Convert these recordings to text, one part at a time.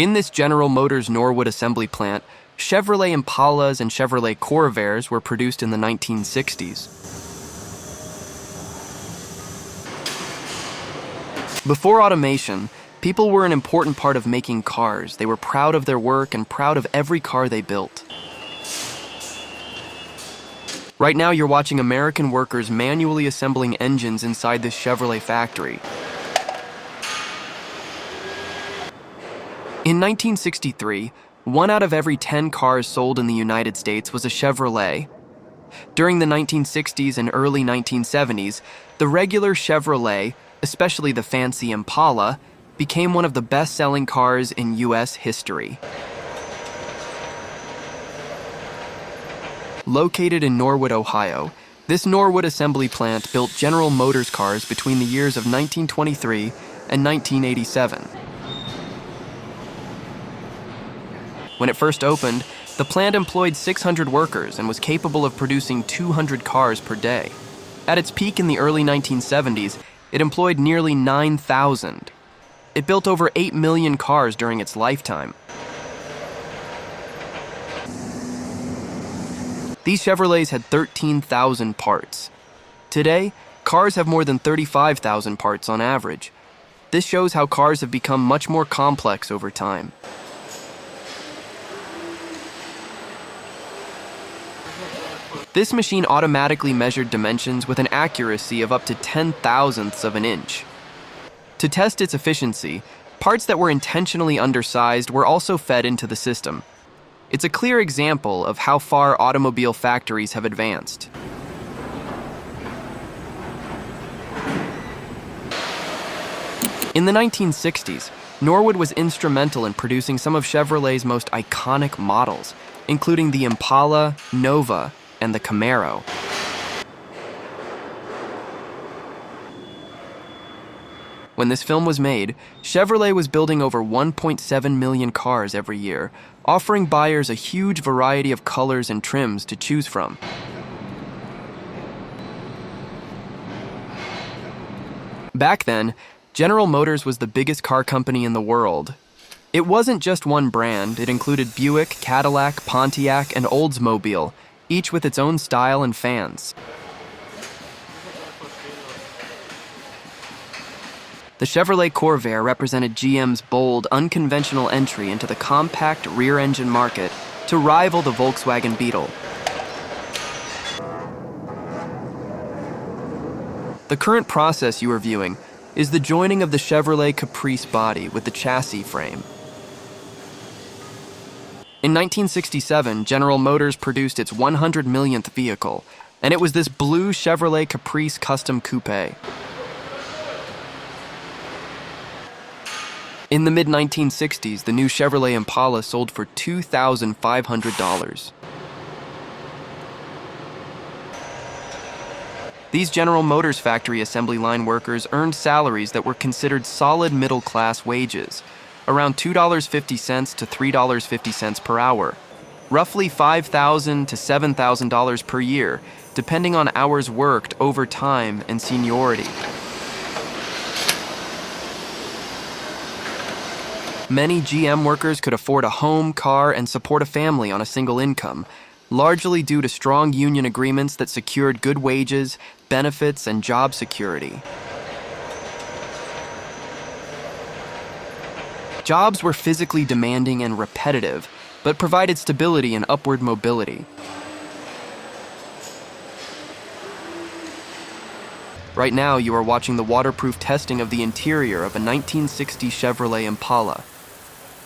In this General Motors Norwood Assembly Plant, Chevrolet Impalas and Chevrolet Corvairs were produced in the 1960s. Before automation, people were an important part of making cars. They were proud of their work and proud of every car they built. Right now, you're watching American workers manually assembling engines inside this Chevrolet factory. In 1963, 1 out of every 10 cars sold in the United States was a Chevrolet. During the 1960s and early 1970s, the regular Chevrolet, especially the fancy Impala, became one of the best-selling cars in U.S. history. Located in Norwood, Ohio, this Norwood Assembly Plant built General Motors cars between the years of 1923 and 1987. When it first opened, the plant employed 600 workers and was capable of producing 200 cars per day. At its peak in the early 1970s, it employed nearly 9,000. It built over 8 million cars during its lifetime. These Chevrolets had 13,000 parts. Today, cars have more than 35,000 parts on average. This shows how cars have become much more complex over time. This machine automatically measured dimensions with an accuracy of up to 10,000ths of an inch. To test its efficiency, parts that were intentionally undersized were also fed into the system. It's a clear example of how far automobile factories have advanced. In the 1960s, Norwood was instrumental in producing some of Chevrolet's most iconic models, including the Impala, Nova, and the Camaro. When this film was made, Chevrolet was building over 1.7 million cars every year, offering buyers a huge variety of colors and trims to choose from. Back then, General Motors was the biggest car company in the world. It wasn't just one brand, it included Buick, Cadillac, Pontiac, and Oldsmobile, each with its own style and fans. The Chevrolet Corvair represented GM's bold, unconventional entry into the compact rear-engine market to rival the Volkswagen Beetle. The current process you are viewing is the joining of the Chevrolet Caprice body with the chassis frame. In 1967, General Motors produced its 100 millionth vehicle, and it was this blue Chevrolet Caprice Custom Coupe. In the mid-1960s, the new Chevrolet Impala sold for $2,500. These General Motors factory assembly line workers earned salaries that were considered solid middle-class wages, around $2.50 to $3.50 per hour, roughly $5,000 to $7,000 per year, depending on hours worked, overtime, and seniority. Many GM workers could afford a home, car, and support a family on a single income, largely due to strong union agreements that secured good wages, benefits, and job security. Jobs were physically demanding and repetitive, but provided stability and upward mobility. Right now, you are watching the waterproof testing of the interior of a 1960 Chevrolet Impala.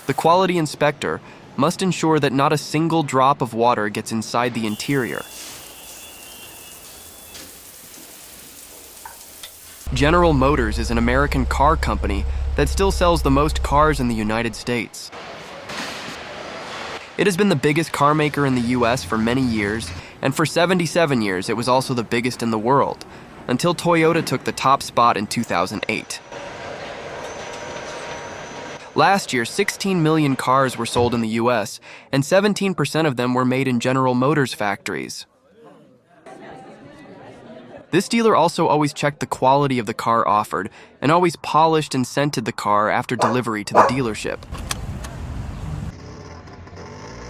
The quality inspector must ensure that not a single drop of water gets inside the interior. General Motors is an American car company that still sells the most cars in the United States. It has been the biggest car maker in the US for many years, and for 77 years it was also the biggest in the world, until Toyota took the top spot in 2008. Last year, 16 million cars were sold in the US, and 17% of them were made in General Motors factories. This dealer also always checked the quality of the car offered, and always polished and scented the car after delivery to the dealership.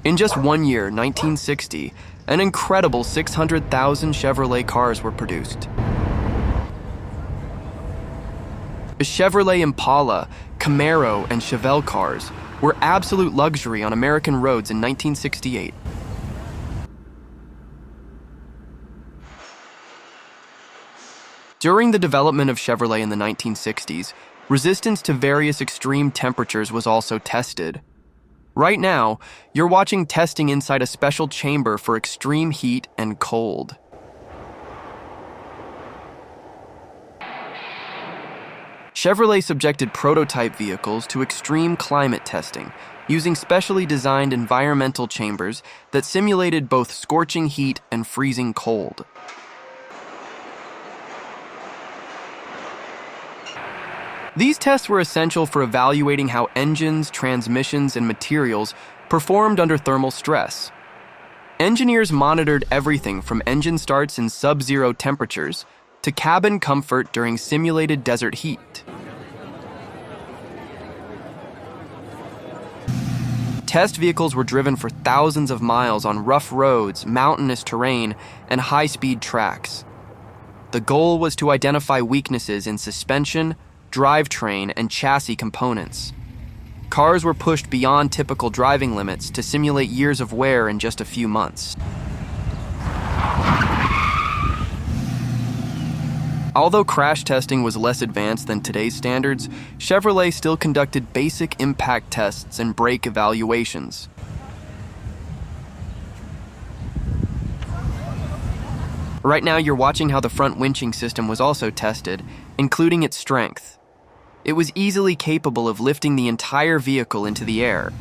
In just 1 year, 1960, an incredible 600,000 Chevrolet cars were produced. The Chevrolet Impala, Camaro, and Chevelle cars were absolute luxury on American roads in 1968. During the development of Chevrolet in the 1960s, resistance to various extreme temperatures was also tested. Right now, you're watching testing inside a special chamber for extreme heat and cold. Chevrolet subjected prototype vehicles to extreme climate testing using specially designed environmental chambers that simulated both scorching heat and freezing cold. These tests were essential for evaluating how engines, transmissions, and materials performed under thermal stress. Engineers monitored everything from engine starts in sub-zero temperatures to cabin comfort during simulated desert heat. Test vehicles were driven for thousands of miles on rough roads, mountainous terrain, and high-speed tracks. The goal was to identify weaknesses in suspension, drivetrain, and chassis components. Cars were pushed beyond typical driving limits to simulate years of wear in just a few months. Although crash testing was less advanced than today's standards, Chevrolet still conducted basic impact tests and brake evaluations. Right now, you're watching how the front winching system was also tested, including its strength. It was easily capable of lifting the entire vehicle into the air.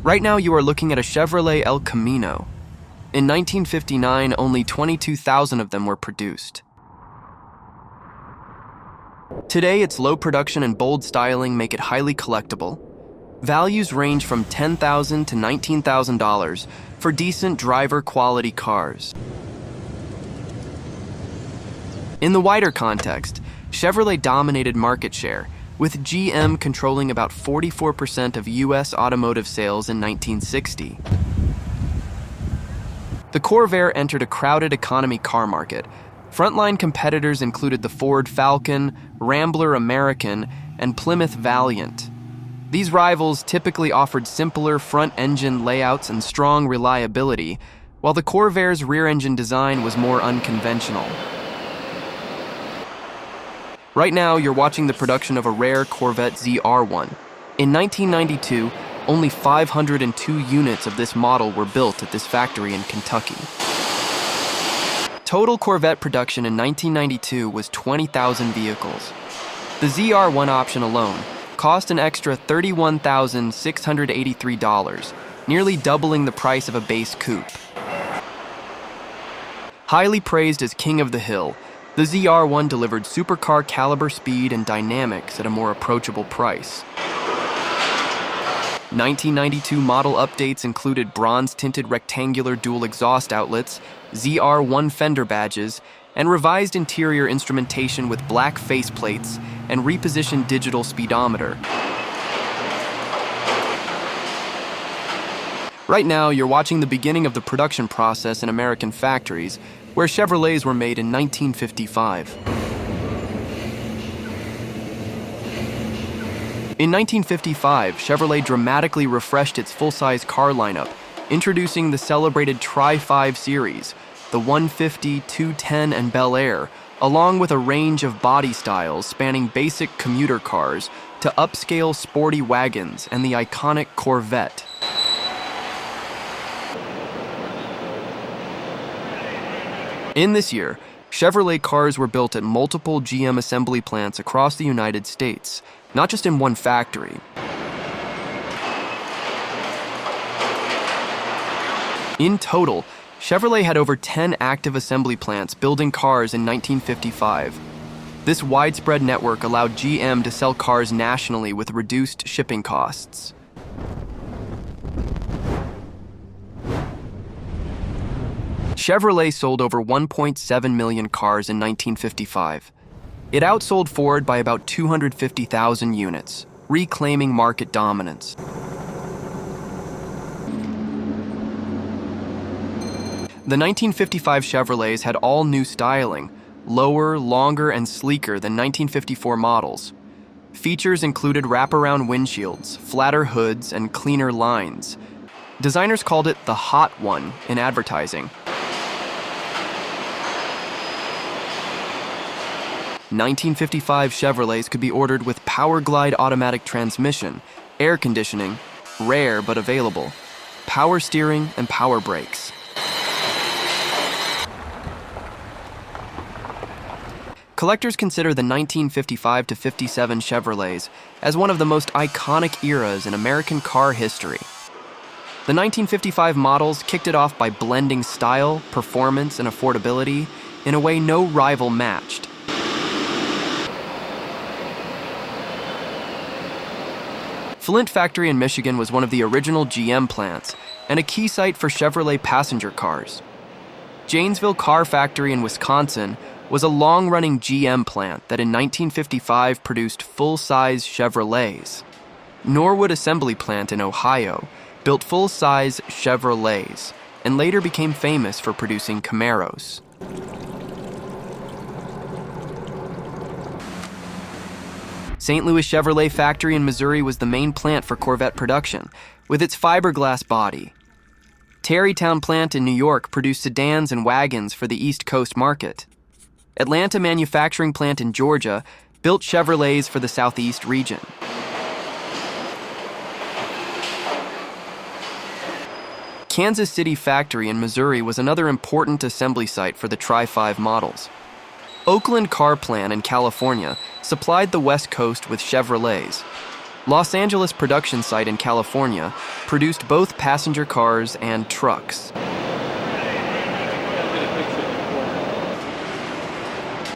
Right now, you are looking at a Chevrolet El Camino. In 1959, only 22,000 of them were produced. Today, its low production and bold styling make it highly collectible. Values range from $10,000 to $19,000 for decent driver-quality cars. In the wider context, Chevrolet dominated market share, with GM controlling about 44% of U.S. automotive sales in 1960. The Corvair entered a crowded economy car market. Frontline competitors included the Ford Falcon, Rambler American, and Plymouth Valiant. These rivals typically offered simpler front-engine layouts and strong reliability, while the Corvair's rear-engine design was more unconventional. Right now, you're watching the production of a rare Corvette ZR1. In 1992, only 502 units of this model were built at this factory in Kentucky. Total Corvette production in 1992 was 20,000 vehicles. The ZR1 option alone cost an extra $31,683, nearly doubling the price of a base coupe. Highly praised as King of the Hill, the ZR1 delivered supercar caliber speed and dynamics at a more approachable price. 1992 model updates included bronze-tinted rectangular dual exhaust outlets, ZR1 fender badges, and revised interior instrumentation with black faceplates and repositioned digital speedometer. Right now, you're watching the beginning of the production process in American factories, where Chevrolets were made in 1955. In 1955, Chevrolet dramatically refreshed its full-size car lineup, introducing the celebrated Tri-5 series, the 150, 210, and Bel Air, along with a range of body styles spanning basic commuter cars to upscale sporty wagons and the iconic Corvette. In this year, Chevrolet cars were built at multiple GM assembly plants across the United States, not just in one factory. In total, Chevrolet had over 10 active assembly plants building cars in 1955. This widespread network allowed GM to sell cars nationally with reduced shipping costs. Chevrolet sold over 1.7 million cars in 1955. It outsold Ford by about 250,000 units, reclaiming market dominance. The 1955 Chevrolets had all new styling, lower, longer, and sleeker than 1954 models. Features included wraparound windshields, flatter hoods, and cleaner lines. Designers called it the Hot One in advertising. 1955 Chevrolets could be ordered with Power Glide automatic transmission, air conditioning, rare but available, power steering, and power brakes. Collectors consider the 1955 to 57 Chevrolets as one of the most iconic eras in American car history. The 1955 models kicked it off by blending style, performance, and affordability in a way no rival matched. Flint Factory in Michigan was one of the original GM plants and a key site for Chevrolet passenger cars. Janesville Car Factory in Wisconsin was a long-running GM plant that in 1955 produced full-size Chevrolets. Norwood Assembly Plant in Ohio built full-size Chevrolets and later became famous for producing Camaros. St. Louis Chevrolet Factory in Missouri was the main plant for Corvette production, with its fiberglass body. Tarrytown Plant in New York produced sedans and wagons for the East Coast market. Atlanta Manufacturing Plant in Georgia built Chevrolets for the Southeast region. Kansas City Factory in Missouri was another important assembly site for the Tri-5 models. Oakland Car Plant in California supplied the West Coast with Chevrolets. Los Angeles production site in California produced both passenger cars and trucks.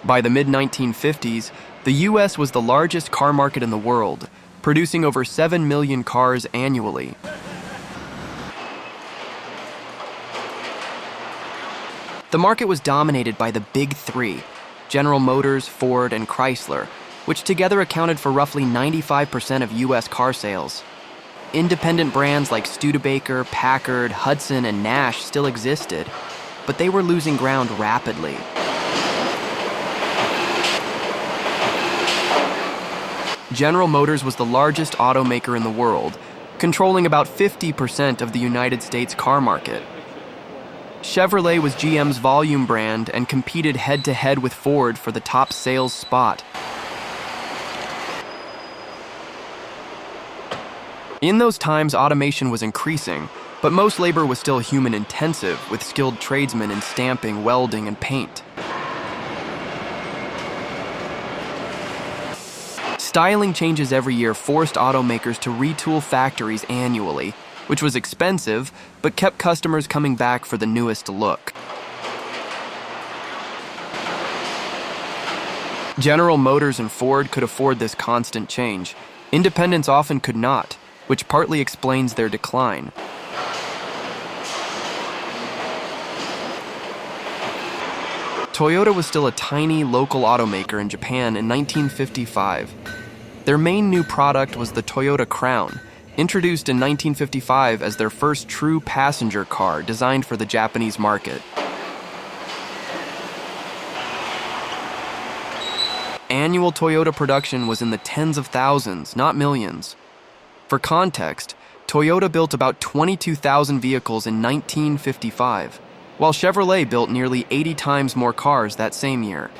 By the mid-1950s, the U.S. was the largest car market in the world, producing over 7 million cars annually. The market was dominated by the Big Three, General Motors, Ford, and Chrysler, which together accounted for roughly 95% of U.S. car sales. Independent brands like Studebaker, Packard, Hudson, and Nash still existed, but they were losing ground rapidly. General Motors was the largest automaker in the world, controlling about 50% of the United States car market. Chevrolet was GM's volume brand and competed head-to-head with Ford for the top sales spot. In those times, automation was increasing, but most labor was still human-intensive, with skilled tradesmen in stamping, welding, and paint. Styling changes every year forced automakers to retool factories annually, which was expensive, but kept customers coming back for the newest look. General Motors and Ford could afford this constant change. Independents often could not, which partly explains their decline. Toyota was still a tiny local automaker in Japan in 1955. Their main new product was the Toyota Crown, introduced in 1955 as their first true passenger car designed for the Japanese market. Annual Toyota production was in the tens of thousands, not millions. For context, Toyota built about 22,000 vehicles in 1955, while Chevrolet built nearly 80 times more cars that same year.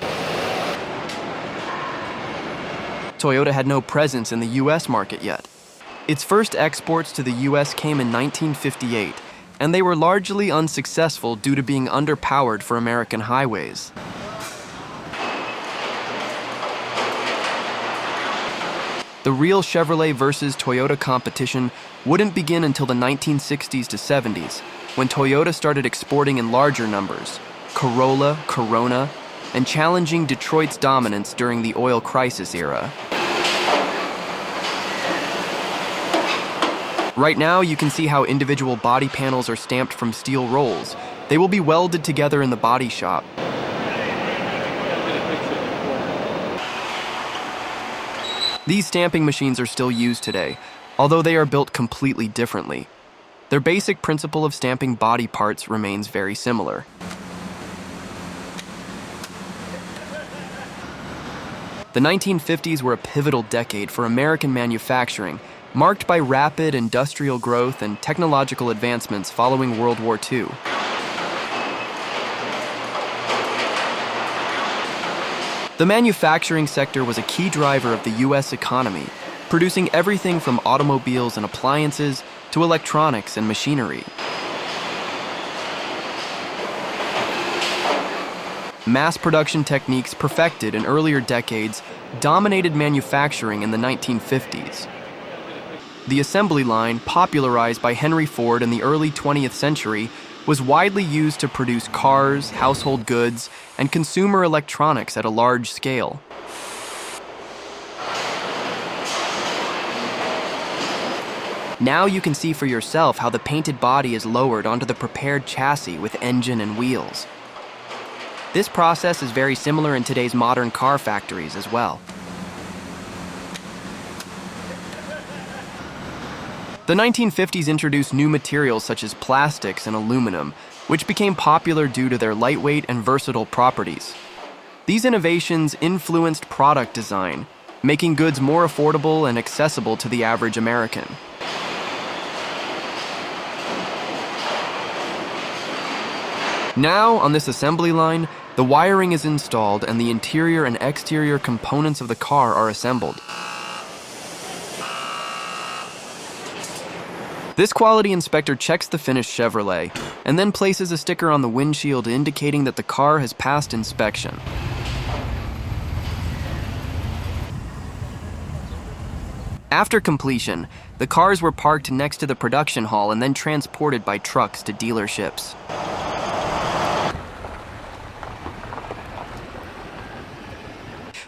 Toyota had no presence in the U.S. market yet. Its first exports to the U.S. came in 1958, and they were largely unsuccessful due to being underpowered for American highways. The real Chevrolet versus Toyota competition wouldn't begin until the 1960s to 70s, when Toyota started exporting in larger numbers, Corolla, Corona, and challenging Detroit's dominance during the oil crisis era. Right now, you can see how individual body panels are stamped from steel rolls. They will be welded together in the body shop. These stamping machines are still used today, although they are built completely differently. Their basic principle of stamping body parts remains very similar. The 1950s were a pivotal decade for American manufacturing, marked by rapid industrial growth and technological advancements following World War II. The manufacturing sector was a key driver of the U.S. economy, producing everything from automobiles and appliances to electronics and machinery. Mass production techniques perfected in earlier decades dominated manufacturing in the 1950s. The assembly line, popularized by Henry Ford in the early 20th century, was widely used to produce cars, household goods, and consumer electronics at a large scale. Now you can see for yourself how the painted body is lowered onto the prepared chassis with engine and wheels. This process is very similar in today's modern car factories as well. The 1950s introduced new materials such as plastics and aluminum, which became popular due to their lightweight and versatile properties. These innovations influenced product design, making goods more affordable and accessible to the average American. Now, on this assembly line, the wiring is installed and the interior and exterior components of the car are assembled. This quality inspector checks the finished Chevrolet and then places a sticker on the windshield indicating that the car has passed inspection. After completion, the cars were parked next to the production hall and then transported by trucks to dealerships.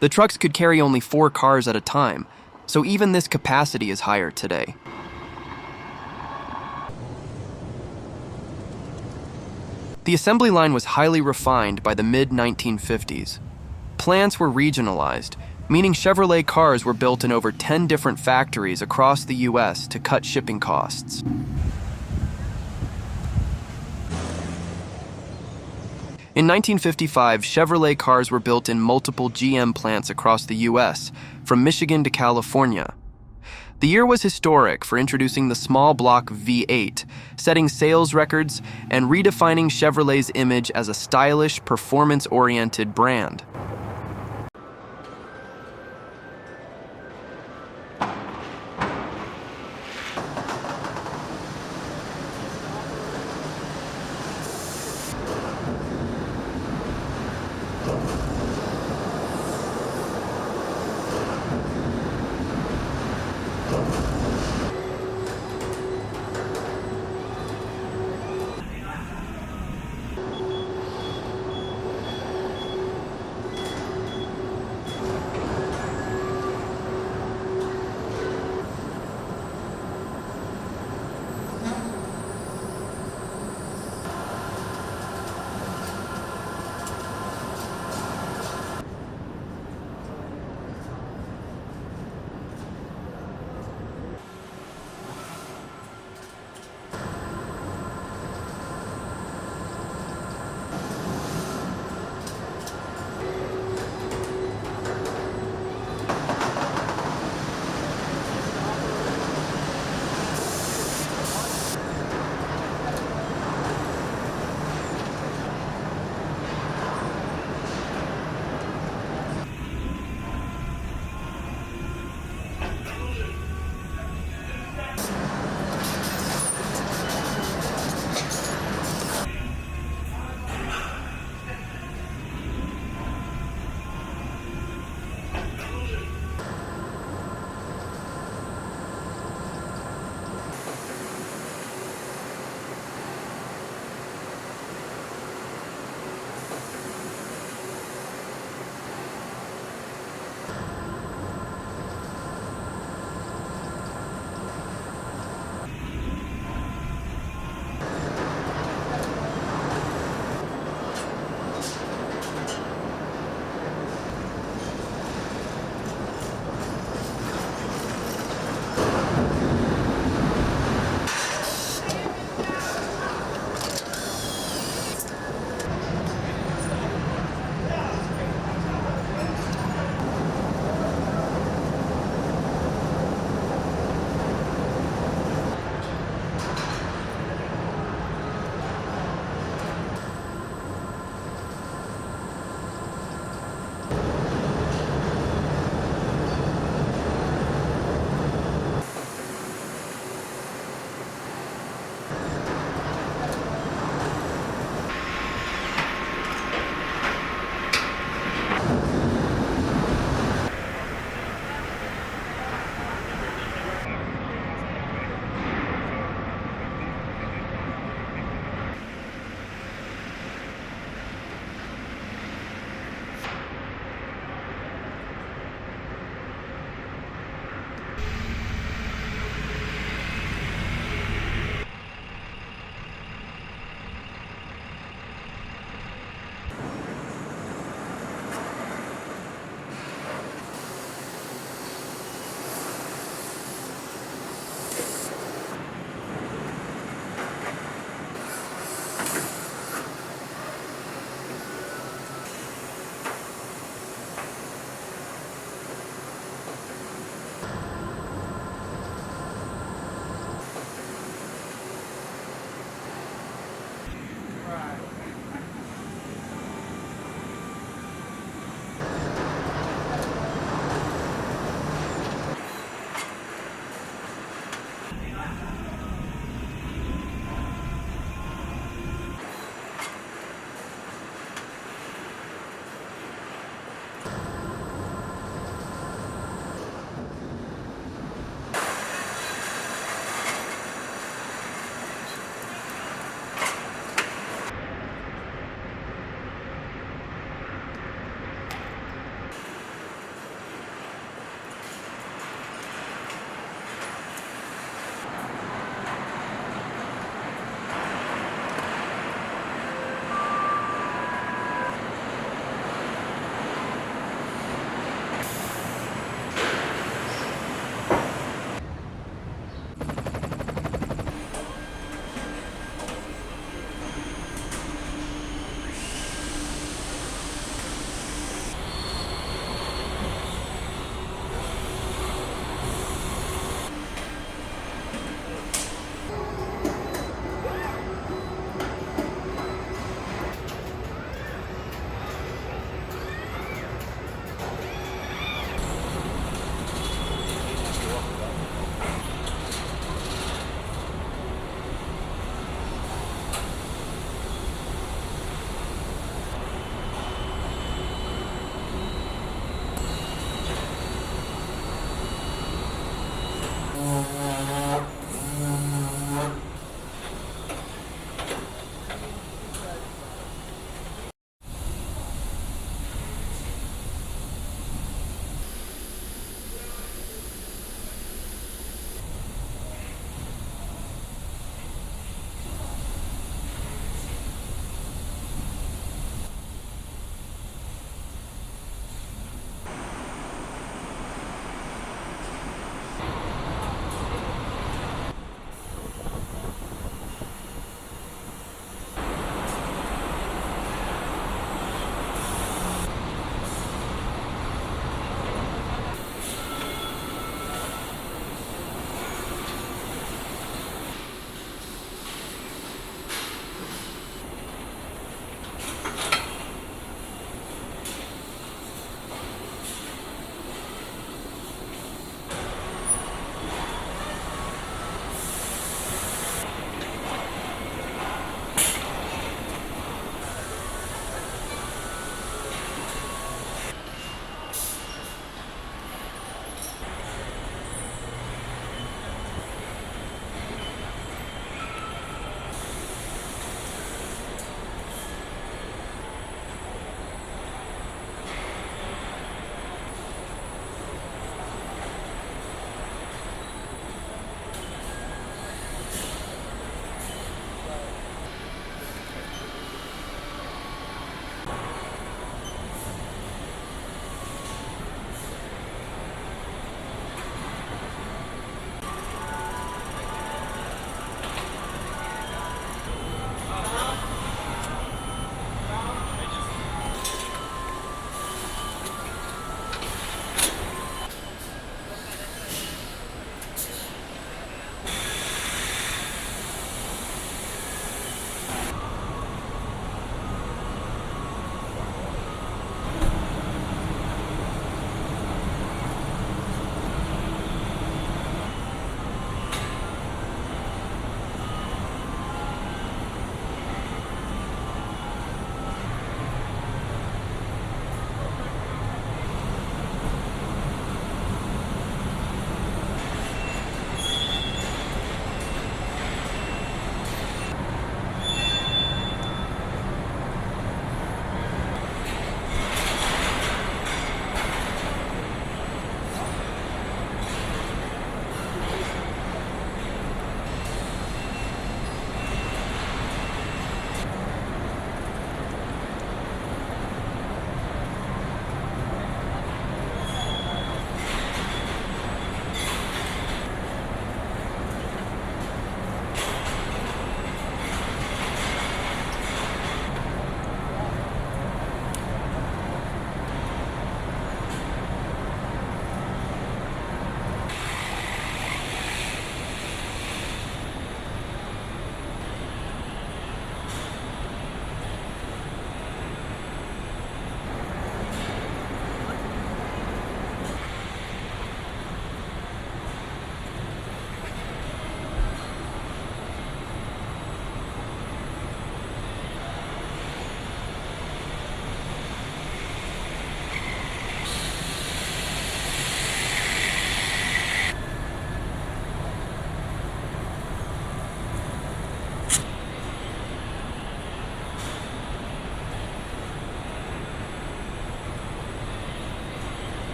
The trucks could carry only 4 cars at a time, so even this capacity is higher today. The assembly line was highly refined by the mid-1950s. Plants were regionalized, meaning Chevrolet cars were built in over 10 different factories across the U.S. to cut shipping costs. In 1955, Chevrolet cars were built in multiple GM plants across the U.S., from Michigan to California. The year was historic for introducing the small block V8, setting sales records and redefining Chevrolet's image as a stylish, performance-oriented brand.